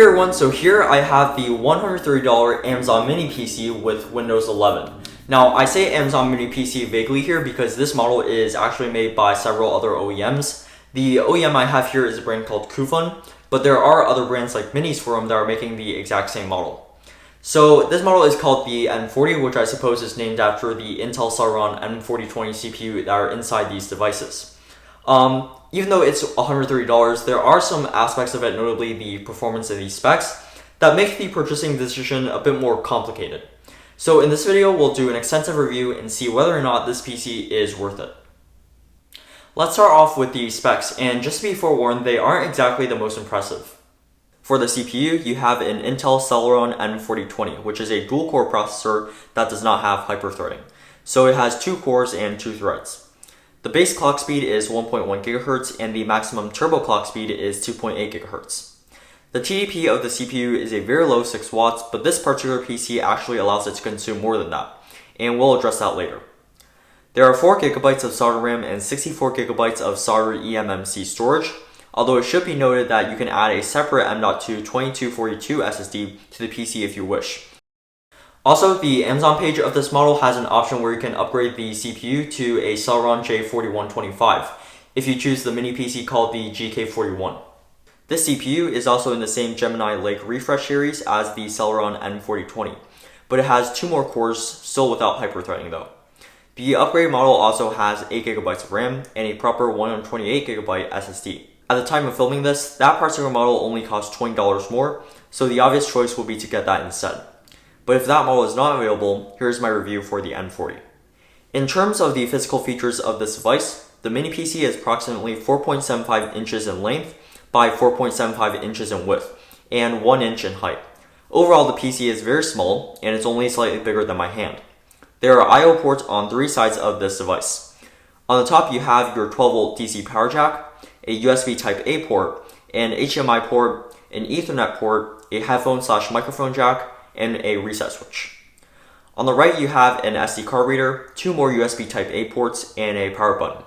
Hey everyone, so here I have the $130 Amazon Mini PC with Windows 11. Now, I say Amazon Mini PC vaguely here because this model is actually made by several other OEMs. The OEM I have here is a brand called Coofun, but there are other brands like Minisforum that are making the exact same model. So this model is called the N40, which I suppose is named after the Intel Celeron N4020 CPU that are inside these devices. Even though it's $130, there are some aspects of it, notably the performance and the specs, that make the purchasing decision a bit more complicated. So in this video, we'll do an extensive review and see whether or not this PC is worth it. Let's start off with the specs, and just to be forewarned, they aren't exactly the most impressive. For the CPU, you have an Intel Celeron N4020, which is a dual-core processor that does not have hyperthreading. So it has 2 cores and 2 threads. The base clock speed is 1.1 GHz and the maximum turbo clock speed is 2.8 GHz. The TDP of the CPU is a very low 6 watts, but this particular PC actually allows it to consume more than that, and we'll address that later. There are 4 GB of solder RAM and 64 GB of solder eMMC storage, although it should be noted that you can add a separate M.2 2242 SSD to the PC if you wish. Also, the Amazon page of this model has an option where you can upgrade the CPU to a Celeron J4125 if you choose the mini PC called the GK41. This CPU is also in the same Gemini Lake refresh series as the Celeron N4020, but it has 2 more cores, still without hyperthreading though. The upgrade model also has 8 GB of RAM and a proper 128 GB SSD. At the time of filming this, that particular model only costs $20 more, so the obvious choice will be to get that instead. But if that model is not available, here's my review for the N40. In terms of the physical features of this device, the mini PC is approximately 4.75 inches in length by 4.75 inches in width, and 1 inch in height. Overall, the PC is very small, and it's only slightly bigger than my hand. There are I/O ports on 3 sides of this device. On the top, you have your 12-volt DC power jack, a USB Type-A port, an HDMI port, an Ethernet port, a headphone/microphone jack, and a reset switch. On the right, you have an SD card reader, 2 more USB Type-A ports, and a power button.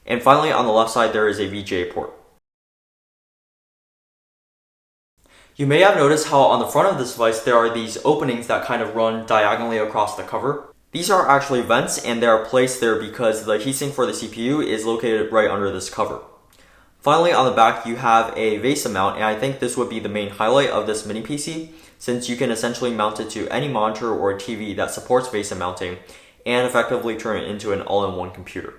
And finally, on the left side, there is a VGA port. You may have noticed how on the front of this device, there are these openings that kind of run diagonally across the cover. These are actually vents, and they are placed there because the heatsink for the CPU is located right under this cover. Finally, on the back, you have a VESA mount, and I think this would be the main highlight of this mini PC, since you can essentially mount it to any monitor or TV that supports VESA mounting and effectively turn it into an all-in-one computer.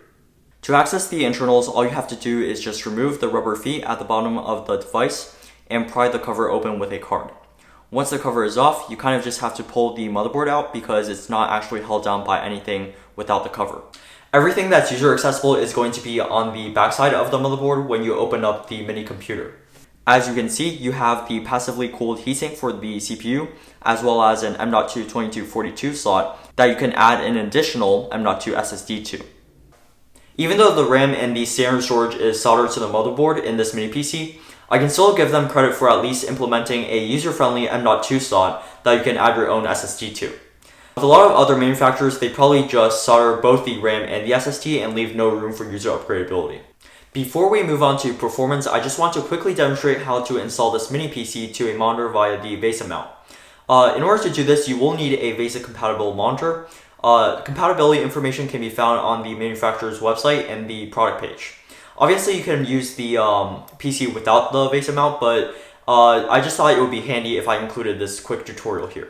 To access the internals, all you have to do is just remove the rubber feet at the bottom of the device and pry the cover open with a card. Once the cover is off, you kind of just have to pull the motherboard out because it's not actually held down by anything without the cover. Everything that's user accessible is going to be on the backside of the motherboard when you open up the mini computer. As you can see, you have the passively cooled heatsink for the CPU, as well as an M.2 2242 slot that you can add an additional M.2 SSD to. Even though the RAM and the standard storage is soldered to the motherboard in this mini PC, I can still give them credit for at least implementing a user-friendly M.2 slot that you can add your own SSD to. With a lot of other manufacturers, they probably just solder both the RAM and the SSD and leave no room for user upgradability. Before we move on to performance, I just want to quickly demonstrate how to install this mini PC to a monitor via the VESA mount. In order to do this, you will need a VESA compatible monitor. Compatibility information can be found on the manufacturer's website and the product page. Obviously, you can use the PC without the VESA mount, but I just thought it would be handy if I included this quick tutorial here.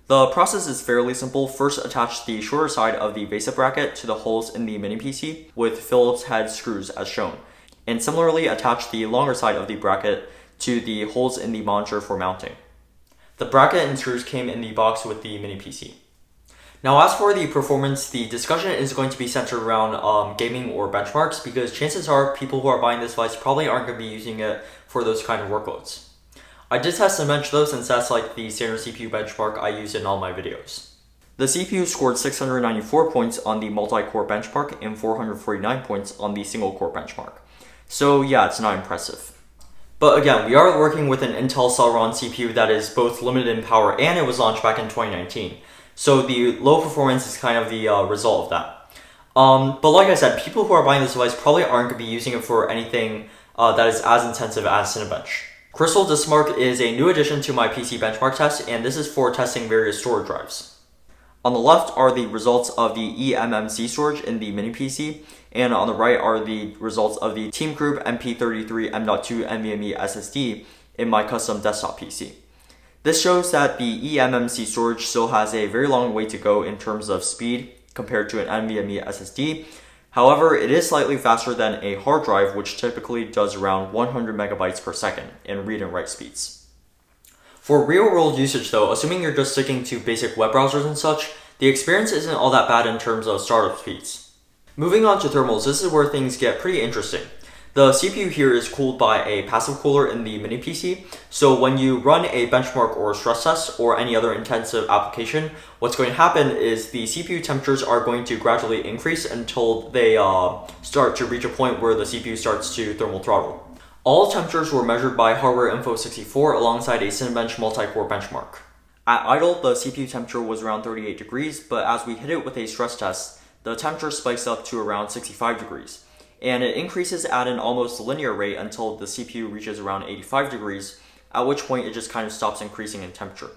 The process is fairly simple. First, attach the shorter side of the VESA bracket to the holes in the mini PC with Phillips head screws as shown. And similarly, attach the longer side of the bracket to the holes in the monitor for mounting. The bracket and screws came in the box with the mini PC. Now, as for the performance, the discussion is going to be centered around gaming or benchmarks because chances are people who are buying this device probably aren't going to be using it for those kind of workloads. I did test some bench though, since that's like the standard CPU benchmark I use in all my videos. The CPU scored 694 points on the multi-core benchmark and 449 points on the single-core benchmark. So yeah, it's not impressive. But again, we are working with an Intel Celeron CPU that is both limited in power and it was launched back in 2019. So the low performance is kind of the result of that. But like I said, people who are buying this device probably aren't going to be using it for anything that is as intensive as Cinebench. Crystal, this mark is a new addition to my PC benchmark test, and this is for testing various storage drives. On the left are the results of the eMMC storage in the mini PC, and on the right are the results of the Team Group MP33 M.2 NVMe SSD in my custom desktop PC. This shows that the eMMC storage still has a very long way to go in terms of speed compared to an NVMe SSD. However, it is slightly faster than a hard drive, which typically does around 100 megabytes per second in read and write speeds. For real-world usage though, assuming you're just sticking to basic web browsers and such, the experience isn't all that bad in terms of startup speeds. Moving on to thermals, this is where things get pretty interesting. The CPU here is cooled by a passive cooler in the mini PC, so when you run a benchmark or stress test or any other intensive application, what's going to happen is the CPU temperatures are going to gradually increase until they start to reach a point where the CPU starts to thermal throttle. All temperatures were measured by Hardware Info 64 alongside a Cinebench multi-core benchmark. At idle, the CPU temperature was around 38 degrees, but as we hit it with a stress test, the temperature spikes up to around 65 degrees. And it increases at an almost linear rate until the CPU reaches around 85 degrees, at which point it just kind of stops increasing in temperature.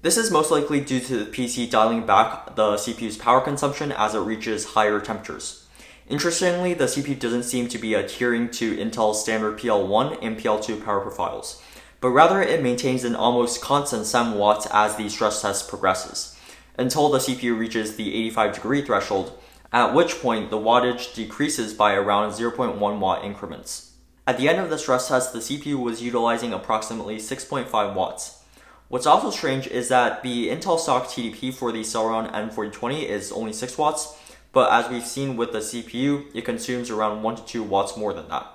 This is most likely due to the PC dialing back the CPU's power consumption as it reaches higher temperatures. Interestingly, the CPU doesn't seem to be adhering to Intel's standard PL1 and PL2 power profiles, but rather it maintains an almost constant 7 watts as the stress test progresses, until the CPU reaches the 85 degree threshold, at which point the wattage decreases by around 0.1 watt increments. At the end of the stress test, the CPU was utilizing approximately 6.5 watts. What's also strange is that the Intel stock TDP for the Celeron N4020 is only 6 watts, but as we've seen with the CPU, it consumes around 1 to 2 watts more than that.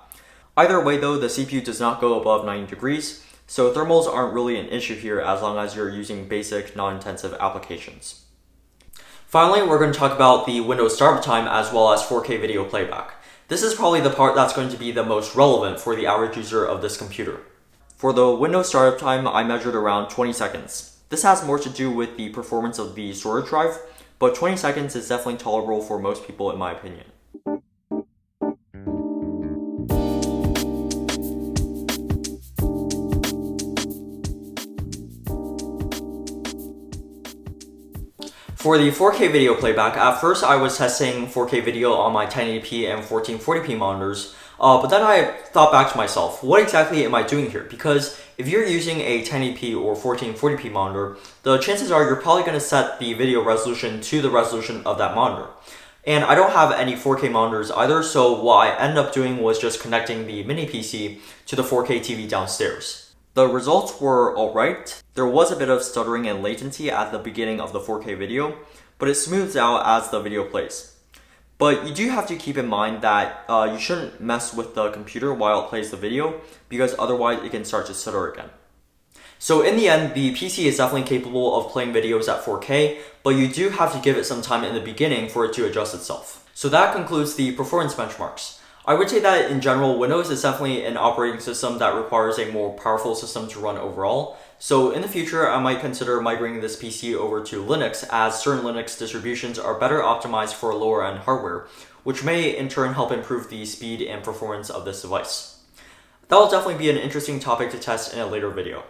Either way though, the CPU does not go above 90 degrees, so thermals aren't really an issue here as long as you're using basic non-intensive applications. Finally, we're going to talk about the Windows startup time as well as 4K video playback. This is probably the part that's going to be the most relevant for the average user of this computer. For the Windows startup time, I measured around 20 seconds. This has more to do with the performance of the storage drive, but 20 seconds is definitely tolerable for most people in my opinion. For the 4K video playback, at first I was testing 4K video on my 1080p and 1440p monitors, but then I thought back to myself, what exactly am I doing here? Because if you're using a 1080p or 1440p monitor, the chances are you're probably going to set the video resolution to the resolution of that monitor. And I don't have any 4K monitors either, so what I ended up doing was just connecting the mini PC to the 4K TV downstairs. The results were alright. There was a bit of stuttering and latency at the beginning of the 4K video, but it smooths out as the video plays. But you do have to keep in mind that you shouldn't mess with the computer while it plays the video, because otherwise it can start to stutter again. So in the end, the PC is definitely capable of playing videos at 4K, but you do have to give it some time in the beginning for it to adjust itself. So that concludes the performance benchmarks. I would say that in general, Windows is definitely an operating system that requires a more powerful system to run overall. So in the future, I might consider migrating this PC over to Linux, as certain Linux distributions are better optimized for lower end hardware, which may in turn help improve the speed and performance of this device. That will definitely be an interesting topic to test in a later video.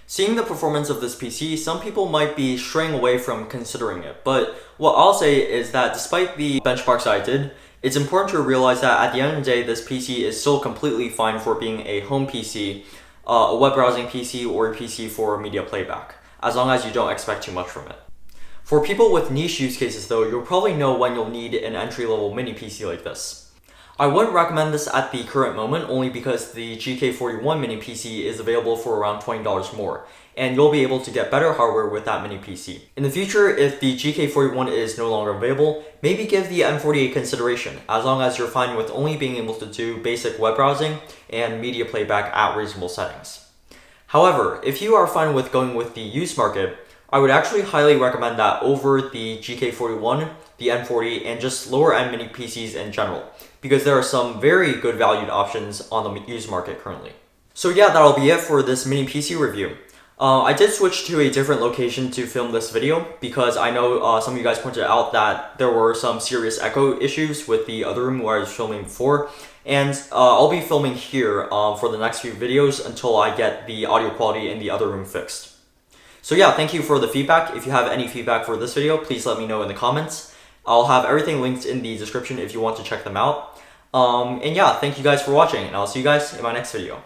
Seeing the performance of this PC, some people might be straying away from considering it, but what I'll say is that despite the benchmarks I did, it's important to realize that at the end of the day, this PC is still completely fine for being a home PC, a web browsing PC, or a PC for media playback, as long as you don't expect too much from it. For people with niche use cases though, you'll probably know when you'll need an entry-level mini PC like this. I wouldn't recommend this at the current moment only because the GK41 mini PC is available for around $20 more, and you'll be able to get better hardware with that mini PC. In the future, if the GK41 is no longer available, maybe give the N40 a consideration, as long as you're fine with only being able to do basic web browsing and media playback at reasonable settings. However, if you are fine with going with the used market, I would actually highly recommend that over the GK41, the N40, and just lower end mini PCs in general, because there are some very good valued options on the used market currently. So yeah, that'll be it for this mini PC review. I did switch to a different location to film this video because I know some of you guys pointed out that there were some serious echo issues with the other room where I was filming before, And I'll be filming here for the next few videos until I get the audio quality in the other room fixed. So yeah, thank you for the feedback. If you have any feedback for this video, please let me know in the comments. I'll have everything linked in the description if you want to check them out. And yeah, thank you guys for watching, and I'll see you guys in my next video.